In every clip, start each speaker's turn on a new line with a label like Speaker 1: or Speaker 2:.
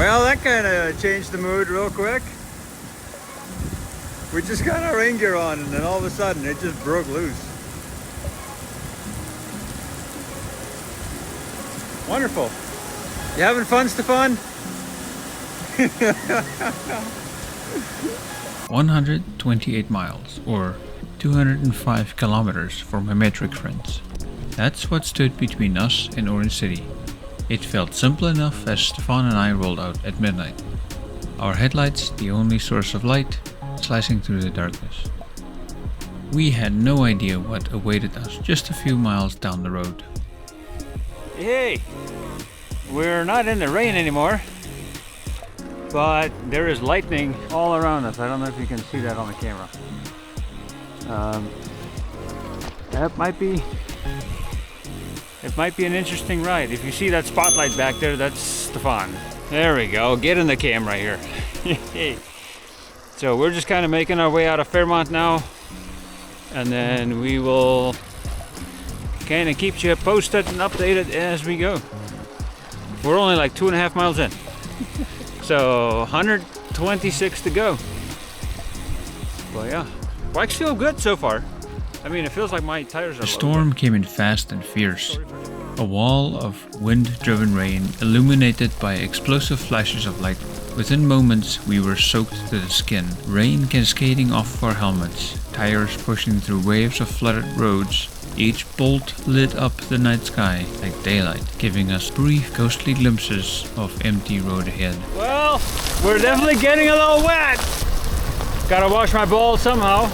Speaker 1: Well, that kind of changed the mood real quick. We just got our rain gear on and then all of a sudden it just broke loose. Wonderful. You having fun, Stefan?
Speaker 2: 128 miles, or 205 kilometers for my metric friends. That's what stood between us and Orange City. It felt simple enough as Stefan and I rolled out at midnight. Our headlights the only source of light, slicing through the darkness. We had no idea what awaited us just a few miles down the road.
Speaker 1: Hey, we're not in the rain anymore, but there is lightning all around us. I don't know if you can see that on the camera. It might be an interesting ride. If you see that spotlight back there, that's Stefan. There we go, get in the camera here. So we're just kind of making our way out of Fairmont now, and then we will kind of keep you posted and updated as we go. We're only like 2.5 miles in. So 126 to go. Well, yeah, bikes feel good so far. I mean, it feels like my tires are
Speaker 2: The storm came in fast and fierce. A wall of wind-driven rain illuminated by explosive flashes of light. Within moments, we were soaked to the skin. Rain cascading off our helmets, tires pushing through waves of flooded roads. Each bolt lit up the night sky like daylight, giving us brief ghostly glimpses of empty road ahead.
Speaker 1: Well, we're definitely getting a little wet. Gotta wash my balls somehow.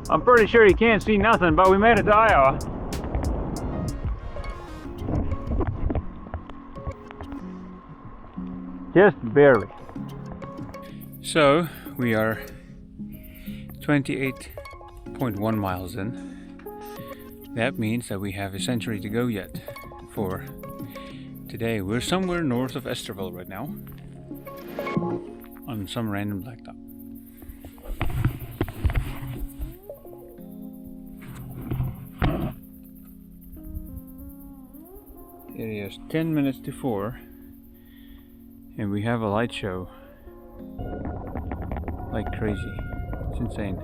Speaker 1: I'm pretty sure you can't see nothing, but we made it to Iowa. Just barely. So we are 28.1 miles in. That means that we have a century to go yet for today. We're somewhere north of Esterville right now on some random blacktop. It is 10 minutes to 4 and we have a light show like crazy. It's insane.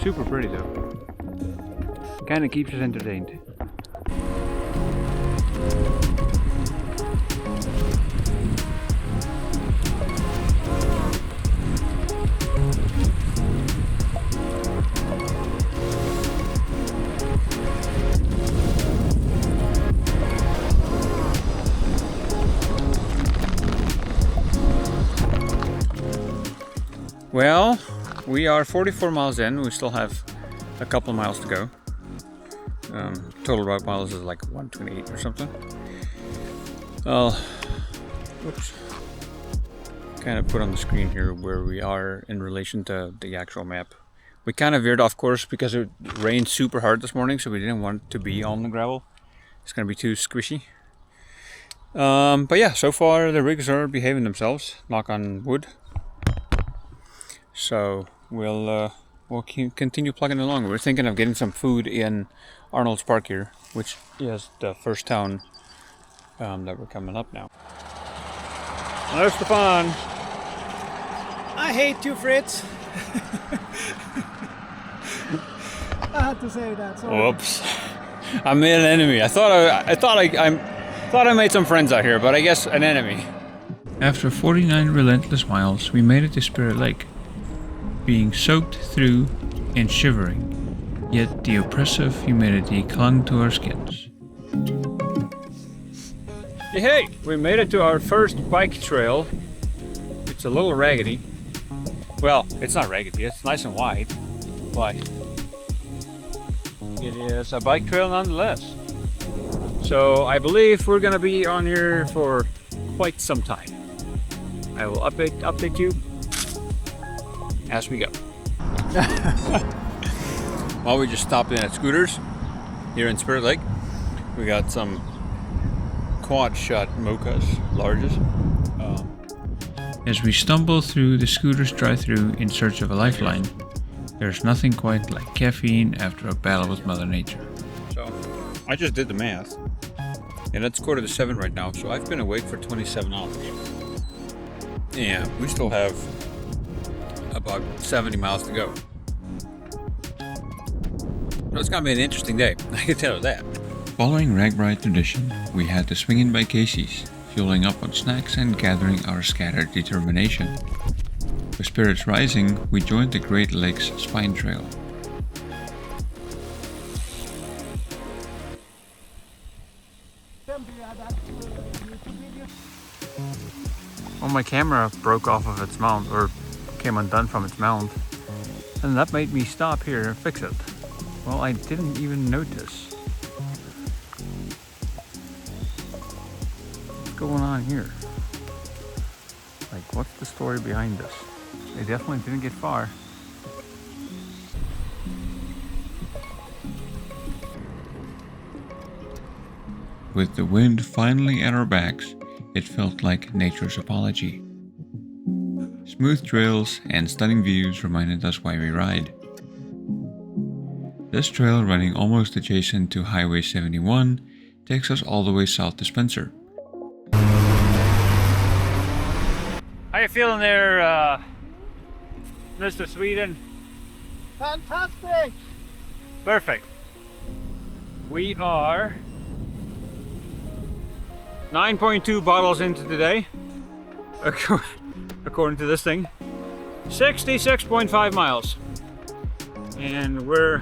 Speaker 1: Super pretty though. Kinda keeps us entertained. Well, we are 44 miles in. We still have a couple of miles to go. Total route miles is like 128 or something. Oops. Kind of put on the screen here where we are in relation to the actual map. We kind of veered off course because it rained super hard this morning, so we didn't want to be on the gravel. It's going to be too squishy. But yeah, so far the rigs are behaving themselves. Knock on wood. So we'll continue plugging along. We're thinking of getting some food in Arnold's Park here, which is the first town that we're coming up now. There's Stefan.
Speaker 3: I hate you, Fritz. I had to say that. Sorry.
Speaker 1: Whoops! I made an enemy. I thought I made some friends out here, but I guess an enemy.
Speaker 2: After 49 relentless miles, we made it to Spirit Lake. Being soaked through and shivering, yet the oppressive humidity clung to our skins.
Speaker 1: Hey, we made it to our first bike trail. It's a little raggedy. Well, it's not raggedy, it's nice and wide, but it is a bike trail nonetheless. So I believe we're gonna be on here for quite some time. I will update you as we go. While we just stopped in at Scooters here in Spirit Lake, we got some quad shot mochas, larges.
Speaker 2: As we stumble through the scooter's drive-thru in search of a lifeline, there's nothing quite like caffeine after a battle with Mother Nature.
Speaker 1: So, I just did the math. And it's 6:45 right now, so I've been awake for 27 hours. Yeah, we still have about 70 miles to go. So it's gonna be an interesting day, I can tell you that.
Speaker 2: Following RAGBRAI tradition, we had to swing in by Casey's, fueling up on snacks and gathering our scattered determination. With spirits rising, we joined the Great Lakes Spine Trail.
Speaker 1: Well, my camera broke off of its mount, or came undone from its mount, and that made me stop here and fix it. Well, I didn't even notice. What's going on here? Like, what's the story behind this? They definitely didn't get far.
Speaker 2: With the wind finally at our backs, it felt like nature's apology. Smooth trails and stunning views reminded us why we ride. This trail, running almost adjacent to Highway 71, takes us all the way south to Spencer.
Speaker 1: How you feeling there, Mr. Sweden?
Speaker 3: Fantastic!
Speaker 1: Perfect. We are 9.2 bottles into today, according to this thing. 66.5 miles. And we're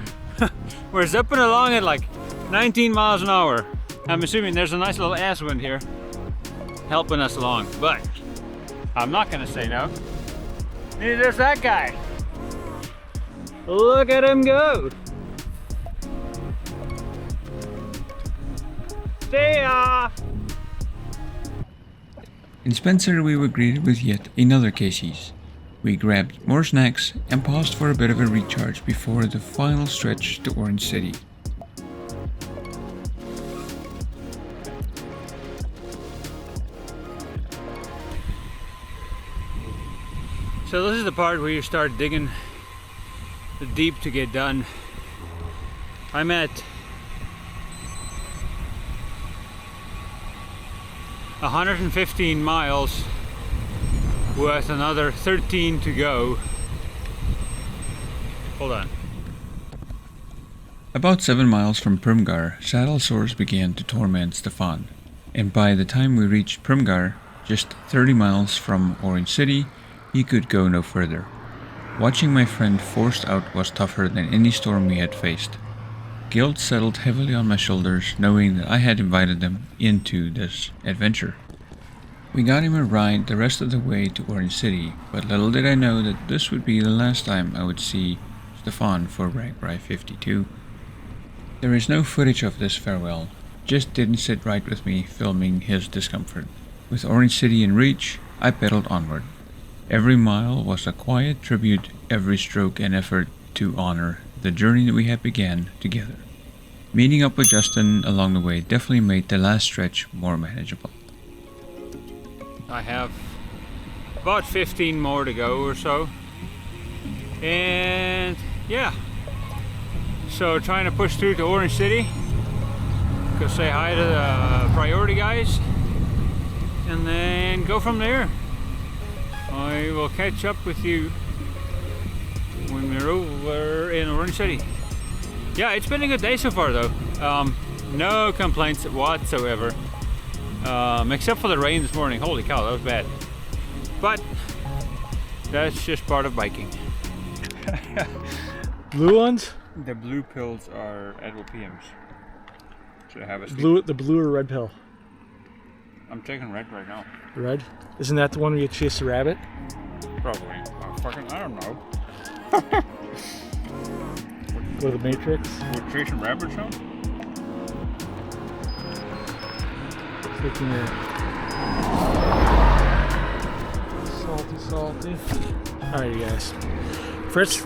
Speaker 1: zipping along at like 19 miles an hour. I'm assuming there's a nice little ass wind here helping us along, but I'm not gonna say no. Neither is that guy. Look at him go. See ya.
Speaker 2: In Spencer, we were greeted with yet another Casey's. We grabbed more snacks and paused for a bit of a recharge before the final stretch to Orange City.
Speaker 1: So this is the part where you start digging the deep to get done. I'm at 115 miles with another 13 to go. Hold on.
Speaker 2: About 7 miles from Primgar, saddle sores began to torment Stefan, and by the time we reached Primgar, just 30 miles from Orange City, he could go no further. Watching my friend forced out was tougher than any storm we had faced. Guilt settled heavily on my shoulders, knowing that I had invited them into this adventure. We got him a ride the rest of the way to Orange City, but little did I know that this would be the last time I would see Stefan for RAGBRAI 52. There is no footage of this farewell, just didn't sit right with me filming his discomfort. With Orange City in reach, I pedaled onward. Every mile was a quiet tribute, every stroke an effort to honor the journey that we had began together. Meeting up with Justin along the way definitely made the last stretch more manageable.
Speaker 1: I have about 15 more to go or so. And yeah. So trying to push through to Orange City. Go say hi to the priority guys. And then go from there. I will catch up with you when we're over in Orange City. Yeah, it's been a good day so far though. No complaints whatsoever. Except for the rain this morning. Holy cow, that was bad. But that's just part of biking.
Speaker 3: Blue ones?
Speaker 1: The blue pills are Advil PMs. Should I have a
Speaker 3: The blue or red pill?
Speaker 1: I'm taking red right now.
Speaker 3: Red? Isn't that the one where you chase the rabbit?
Speaker 1: Probably. I don't know.
Speaker 3: Go to the Matrix?
Speaker 1: We're chasing rabbits now?
Speaker 3: Looking at salty. Alright, you guys. Fritz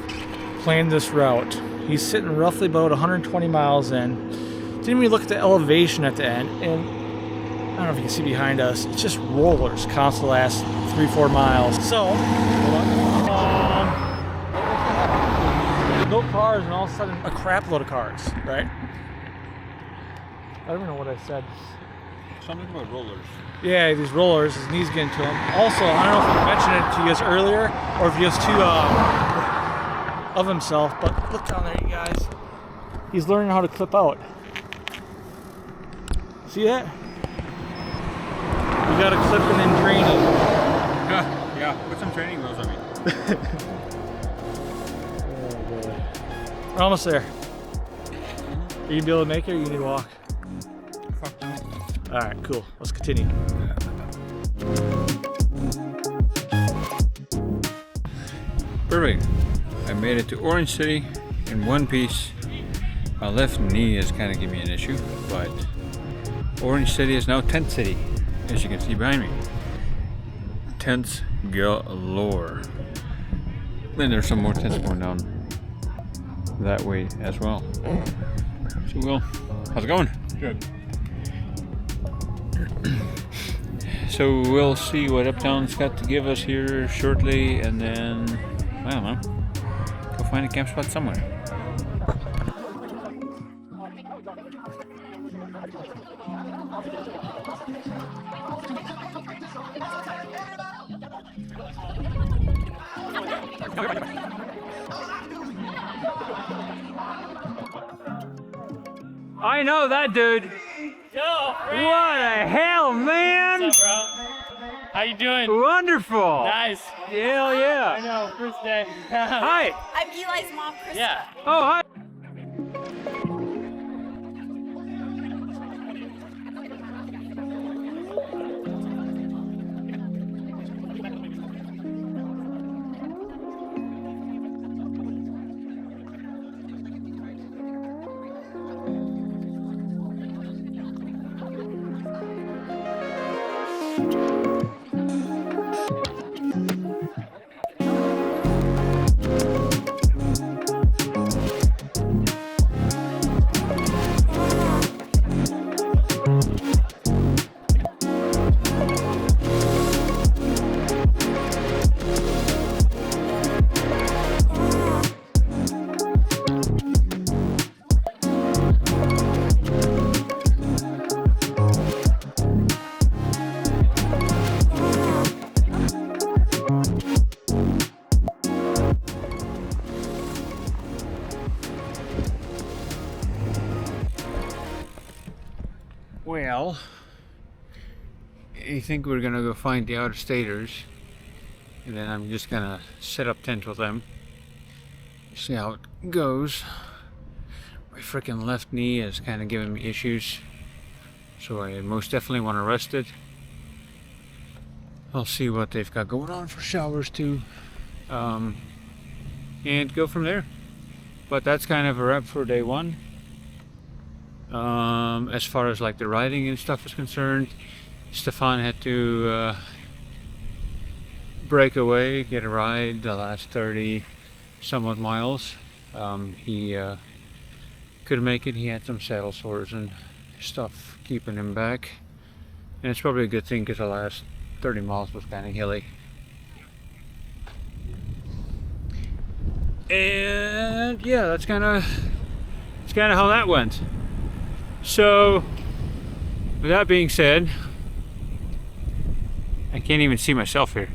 Speaker 3: planned this route. He's sitting roughly about 120 miles in. Didn't even look at the elevation at the end, and I don't know if you can see behind us. It's just rollers constant the last 3-4 miles. So, no cars, and all of a sudden a crap load of cars, right? I don't even know what I said.
Speaker 1: Something about rollers.
Speaker 3: Yeah, these rollers, his knees getting to him. Also, I don't know if I mentioned it to you guys earlier, or if he was too of himself, but look down there, you guys. He's learning how to clip out. See that? You gotta clip and then training.
Speaker 1: Yeah, put some training wheels on me.
Speaker 3: Oh boy. We're almost there. Are you gonna be able to make it, or you need to walk?
Speaker 1: Fuck no.
Speaker 3: Alright, cool. Let's continue.
Speaker 1: Perfect. I made it to Orange City in one piece. My left knee is kind of giving me an issue, but Orange City is now Tent City, as you can see behind me. Tents galore. Then there's some more tents going down that way as well. So, Will, how's it going?
Speaker 3: Good.
Speaker 1: So we'll see what Uptown's got to give us here shortly, and then, I don't know, go find a camp spot somewhere. I know that dude.
Speaker 4: Yo, Fred.
Speaker 1: What the hell, man?
Speaker 4: What's up, bro? How you doing?
Speaker 1: Wonderful.
Speaker 4: Nice.
Speaker 1: Hell
Speaker 4: I
Speaker 1: yeah.
Speaker 4: know, first day.
Speaker 1: Hi.
Speaker 5: I'm Eli's mom, Krista.
Speaker 4: Yeah.
Speaker 1: Oh, hi. Well, I think we're gonna go find the out-of-staters, and then I'm just gonna set up tent with them, see how it goes. My freaking left knee is kind of giving me issues, so I most definitely want to rest it. I'll see what they've got going on for showers too, and go from there. But that's kind of a wrap for day one. As far as like the riding and stuff is concerned, Stefan had to break away, get a ride the last 30 somewhat miles. He couldn't make it. He had some saddle sores and stuff keeping him back, and it's probably a good thing because the last 30 miles was kind of hilly. And yeah, that's kind of how that went. So, with that being said, I can't even see myself here.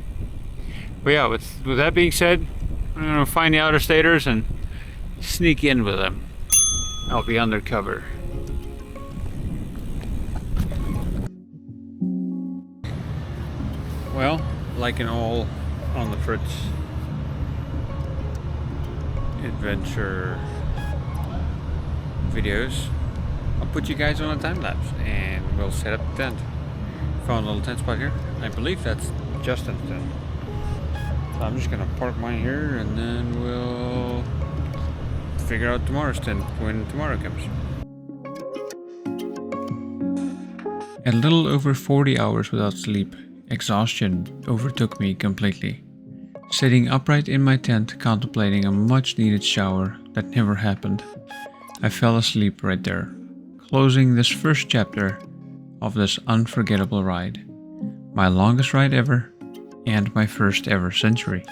Speaker 1: But yeah, with that being said, I'm gonna find the out-of-staters and sneak in with them. I'll be undercover. Well, like in all on the Fritz adventure videos, I'll put you guys on a time lapse and we'll set up the tent. Found a little tent spot here. I believe that's Justin's tent. So I'm just gonna park mine here and then we'll figure out tomorrow's tent when tomorrow comes.
Speaker 2: A little over 40 hours without sleep, exhaustion overtook me completely. Sitting upright in my tent contemplating a much needed shower that never happened, I fell asleep right there, closing this first chapter of this unforgettable ride. My longest ride ever, and my first ever century.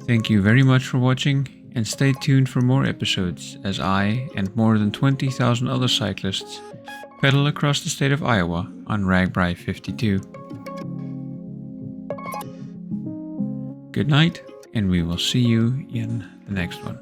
Speaker 2: Thank you very much for watching, and stay tuned for more episodes as I and more than 20,000 other cyclists pedal across the state of Iowa on RAGBRAI 52. Good night, and we will see you in the next one.